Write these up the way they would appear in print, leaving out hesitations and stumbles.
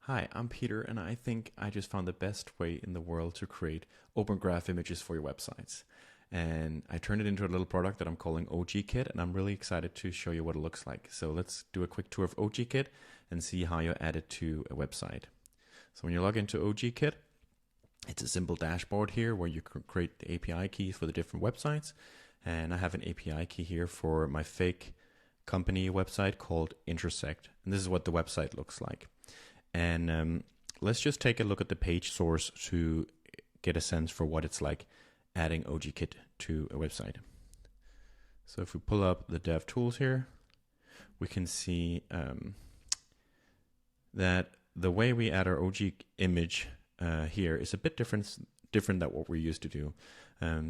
Hi, I'm Peter, and I think I just found the best way in the world to create open graph images for your websites. And I turned it into a little product that I'm calling OGKit, and I'm really excited to show you what it looks like. So let's do a quick tour of OGKit and see how you add it to a website. So when you log into OGKit, it's a simple dashboard here where you can create the API keys for the different websites. And I have an API key here for my fake company website called Intersect. And this is what the website looks like. And let's just take a look at the page source to get a sense for what it's like adding OGKit to a website. So if we pull up the dev tools here, we can see that the way we add our OG image here is a bit different than what we're used to do.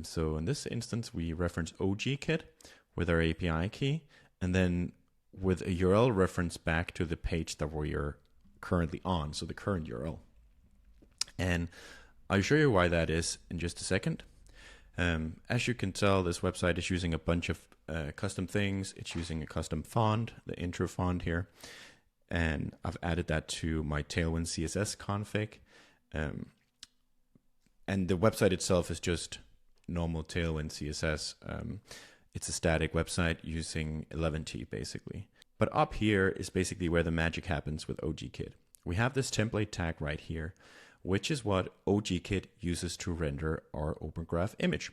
So in this instance, we reference OGKit with our API key, and then with a URL reference back to the page that we're currently on, so the current URL. And I'll show you why that is in just a second. As you can tell, this website is using a bunch of custom things. It's using a custom font, the intro font here, and I've added that to my Tailwind CSS config. And the website itself is just normal Tailwind CSS. It's a static website using 11t basically. But up here is basically where the magic happens with OGKit. We have this template tag right here, which is what OGKit uses to render our Open Graph image.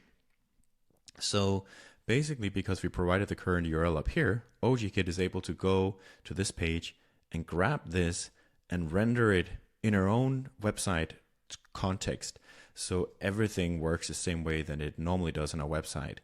So basically, because we provided the current URL up here, OGKit is able to go to this page and grab this and render it in our own website context. So everything works the same way that it normally does on our website.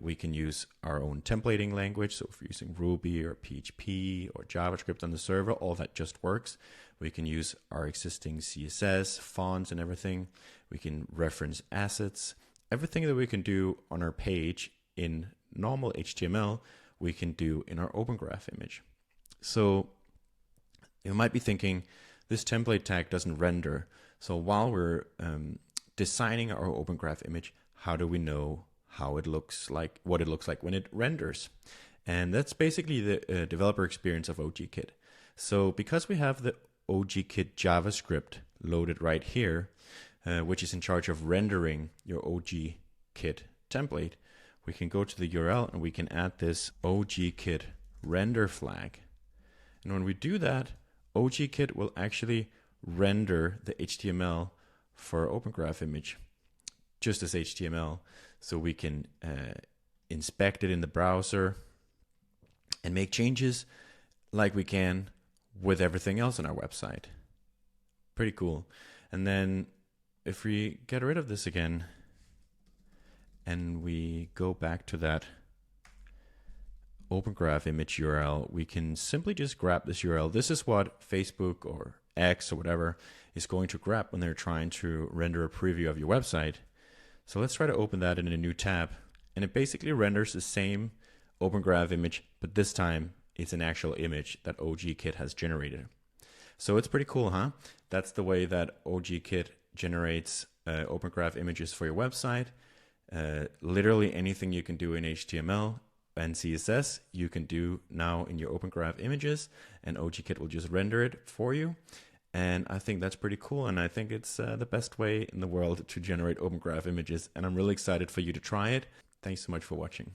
We can use our own templating language. So if we're using Ruby or PHP or JavaScript on the server, all that just works. We can use our existing CSS, fonts and everything. We can reference assets. Everything that we can do on our page in normal HTML, we can do in our Open Graph image. So you might be thinking, this template tag doesn't render. So while we're designing our Open Graph image, how do we know how it looks like, what it looks like when it renders? And that's basically the developer experience of OGKit. So because we have the OGKit JavaScript loaded right here, which is in charge of rendering your OGKit template, we can go to the URL and we can add this OGKit render flag. And when we do that, OGKit will actually render the HTML for our Open Graph image just as HTML. So we can inspect it in the browser and make changes like we can with everything else on our website. Pretty cool. And then if we get rid of this again and we go back to that Open Graph image URL, we can simply just grab this URL. This is what Facebook or X or whatever is going to grab when they're trying to render a preview of your website. So let's try to open that in a new tab. And it basically renders the same Open Graph image, but this time it's an actual image that OGKit has generated. So it's pretty cool, huh? That's the way that OGKit generates Open Graph images for your website. Literally anything you can do in HTML and CSS, you can do now in your Open Graph images, and OGKit will just render it for you. And I think that's pretty cool, and I think it's the best way in the world to generate Open Graph images, and I'm really excited for you to try it. Thanks so much for watching.